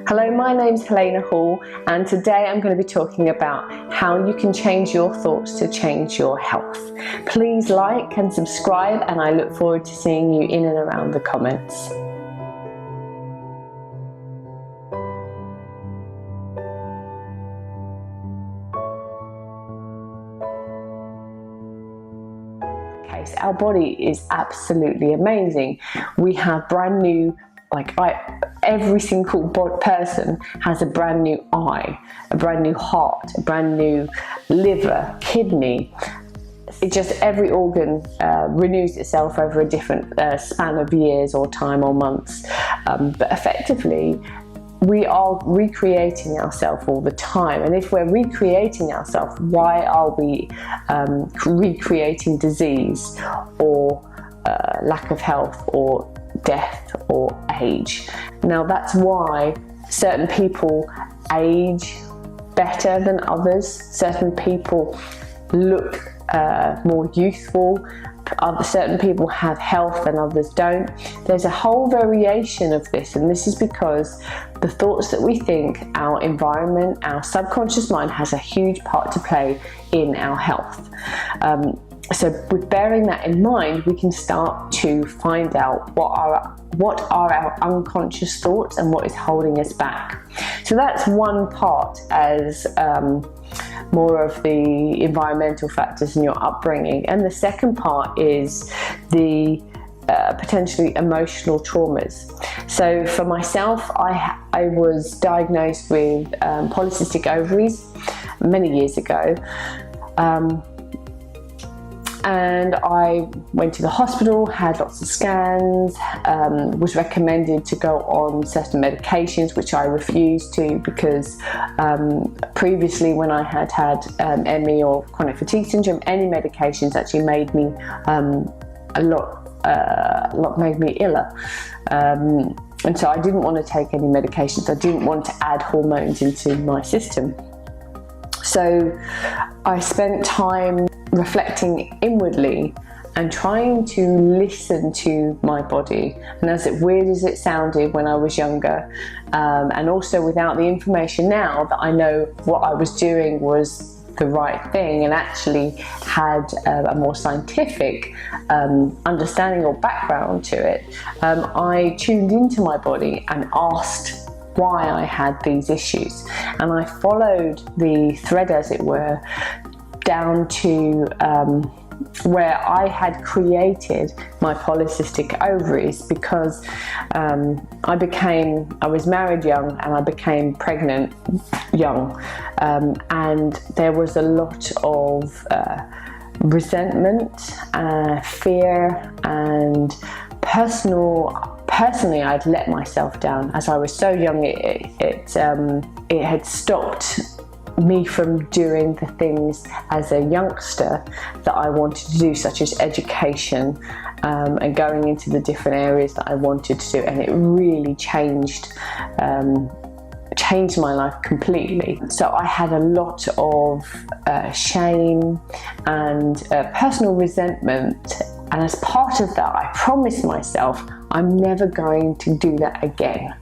Hello, my name's Helena Hall, and today I'm going to be talking about how you can change your thoughts to change your health. Please like and subscribe, and I look forward to seeing you in and around the comments. So our body is absolutely amazing. We have brand new, every single person has a brand new eye, a brand new heart, a brand new liver, kidney. Every organ renews itself over a different span of years or time or months. But effectively, we are recreating ourselves all the time, and if we're recreating ourselves, why are we recreating disease or lack of health or death or age? Now that's why certain people age better than others, certain people look more youthful, certain people have health and others don't. There's a whole variation of this, and this is because the thoughts that we think, our environment, our subconscious mind has a huge part to play in our health. So with bearing that in mind, we can start to find out what are our unconscious thoughts and what is holding us back. So that's one part, as more of the environmental factors in your upbringing, and the second part is the potentially emotional traumas. So for myself, I was diagnosed with polycystic ovaries many years ago, and I went to the hospital, had lots of scans, was recommended to go on certain medications, which I refused to because previously when I had ME or chronic fatigue syndrome, any medications actually made me made me iller. And so I didn't want to take any medications. I didn't want to add hormones into my system. So I spent time reflecting inwardly and trying to listen to my body. And as weird as it sounded when I was younger, and also without the information now that I know what I was doing was the right thing and actually had a more scientific understanding or background to it, I tuned into my body and asked why I had these issues, and I followed the thread, as it were, down to where I had created my polycystic ovaries, because I was married young and I became pregnant young, and there was a lot of resentment, fear, and personally I'd let myself down. As I was so young, it had stopped me from doing the things as a youngster that I wanted to do, such as education, and going into the different areas that I wanted to do, and it really changed my life completely. So I had a lot of shame and personal resentment, and as part of that I promised myself I'm never going to do that again.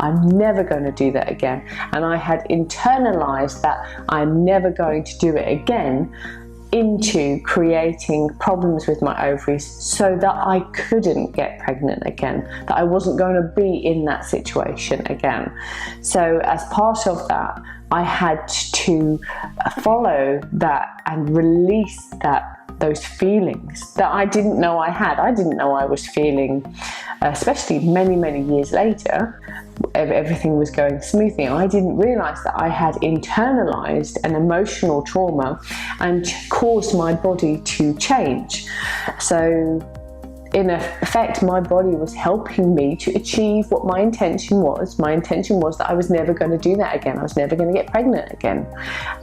I'm never going to do that again. And I had internalized that I'm never going to do it again into creating problems with my ovaries so that I couldn't get pregnant again, that I wasn't going to be in that situation again. So as part of that, I had to follow that and release those feelings that I didn't know I had. I didn't know I was feeling, especially many, many years later, everything was going smoothly. I didn't realize that I had internalized an emotional trauma and caused my body to change. So in effect, my body was helping me to achieve what my intention was. My intention was that I was never going to do that again. I was never going to get pregnant again.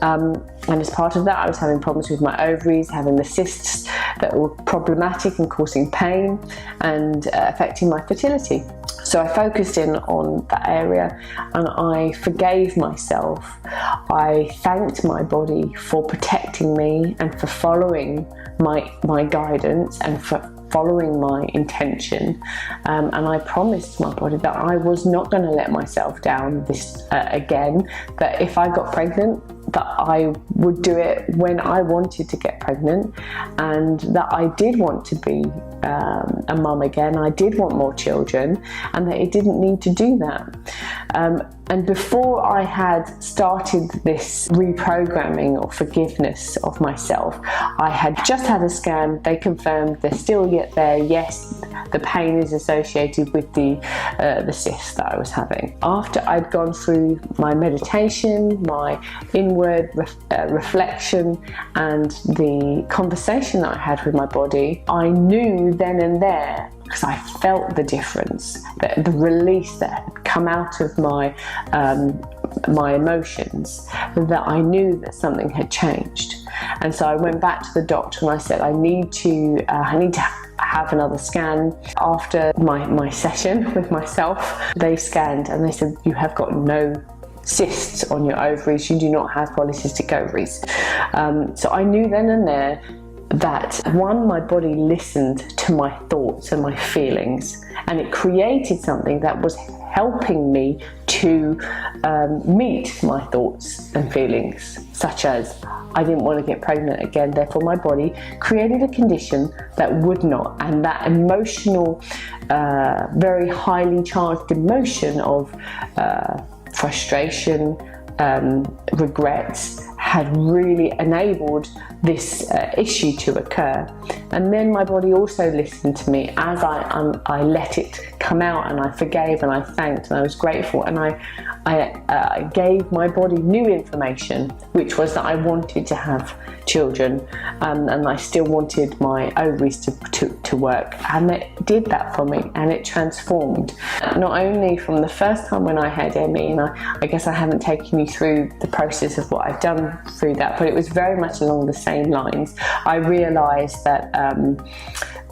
And as part of that, I was having problems with my ovaries, having the cysts that were problematic and causing pain and affecting my fertility. So I focused in on that area and I forgave myself. I thanked my body for protecting me and for following my guidance and for following my intention, and I promised my body that I was not going to let myself down this again, that if I got pregnant, that I would do it when I wanted to get pregnant, and that I did want to be a mum again. I did want more children, and that it didn't need to do that. And before I had started this reprogramming or forgiveness of myself, I had just had a scan. They confirmed they're still yet there. Yes, the pain is associated with the cyst that I was having. After I'd gone through my meditation, my inward reflection, and the conversation that I had with my body, I knew then and there, because I felt the difference, the release that had come out of my emotions, that I knew that something had changed. And so I went back to the doctor and I said, I need to have another scan. After my session with myself, they scanned and they said, you have got no cysts on your ovaries, you do not have polycystic ovaries. So I knew then and there that, one, my body listened to my thoughts and my feelings, and it created something that was helping me to meet my thoughts and feelings, such as I didn't want to get pregnant again, therefore my body created a condition that would not, and that emotional, very highly charged emotion of frustration, regrets, had really enabled this issue to occur. And then my body also listened to me as I let it come out, and I forgave and I thanked and I was grateful, and I gave my body new information, which was that I wanted to have children, and I still wanted my ovaries to work, and it did that for me, and it transformed. Not only from the first time when I had Emmy, and I guess I haven't taken you through the process of what I've done through that, but it was very much along the same lines. I realised that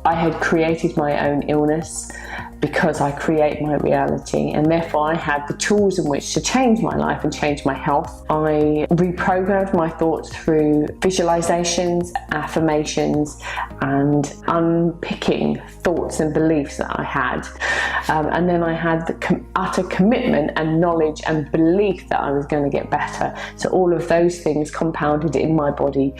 I had created my own illness, because I create my reality, and therefore I had the tools in which to change my life and change my health. I reprogrammed my thoughts through visualizations, affirmations, and unpicking thoughts and beliefs that I had. And then I had the utter commitment and knowledge and belief that I was going to get better. So all of those things compounded in my body,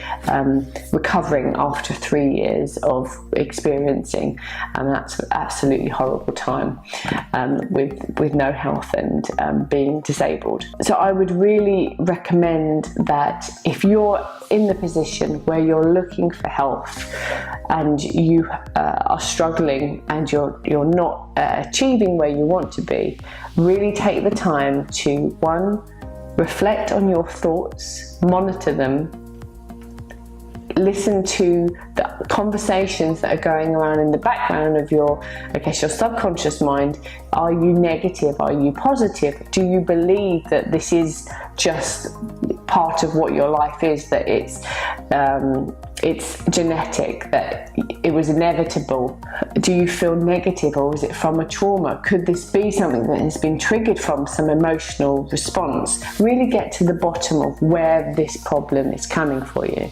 recovering after 3 years of experiencing, and that's absolutely horrible time, with no health and being disabled. So I would really recommend that if you're in the position where you're looking for health and you are struggling and you're not achieving where you want to be, really take the time to, one, reflect on your thoughts, monitor them, listen to the conversations that are going around in the background of your subconscious mind. Are you negative? Are you positive? Do you believe that this is just part of what your life is, that it's genetic, that it was inevitable? Do you feel negative, or is it from a trauma? Could this be something that has been triggered from some emotional response? Really get to the bottom of where this problem is coming for you,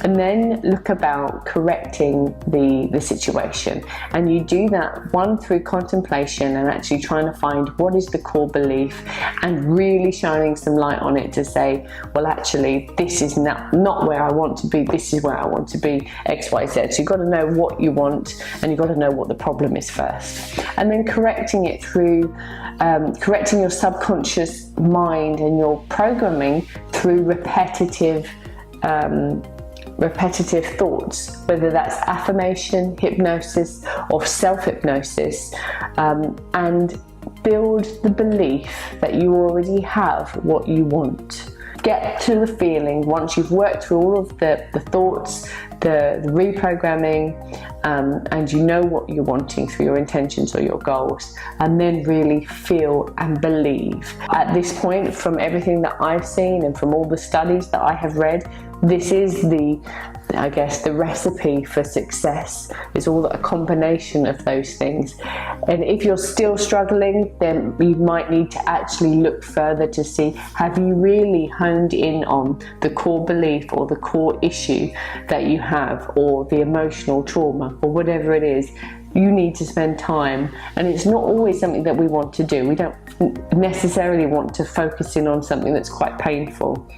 and then look about correcting the situation. And you do that, one, through contemplation and actually trying to find what is the core belief, and really shining some light on it to say, well, actually, this is not where I want to be, this is where I want to be, XYZ. So you've got to know what you want, and you've got to know what the problem is first, and then correcting it through correcting your subconscious mind and your programming through repetitive thoughts, whether that's affirmation, hypnosis, or self-hypnosis, and build the belief that you already have what you want. Get to the feeling once you've worked through all of the thoughts, the reprogramming, and you know what you're wanting through your intentions or your goals, and then really feel and believe. At this point, from everything that I've seen and from all the studies that I have read, this is the recipe for success. It's all a combination of those things. And if you're still struggling, then you might need to actually look further to see, have you really honed in on the core belief or the core issue that you have, or the emotional trauma? or whatever it is, you need to spend time. And it's not always something that we want to do. We don't necessarily want to focus in on something that's quite painful.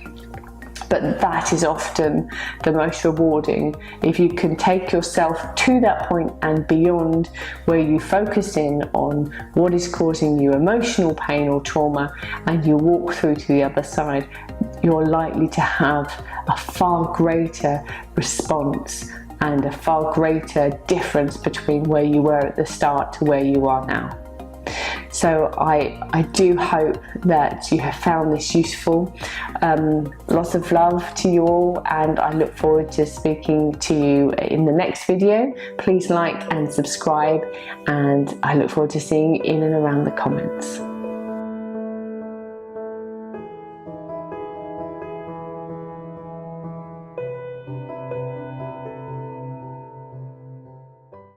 But that is often the most rewarding. If you can take yourself to that point and beyond, where you focus in on what is causing you emotional pain or trauma, and you walk through to the other side, you're likely to have a far greater response and a far greater difference between where you were at the start to where you are now. So I do hope that you have found this useful. Lots of love to you all, and I look forward to speaking to you in the next video. Please like and subscribe, and I look forward to seeing you in and around the comments.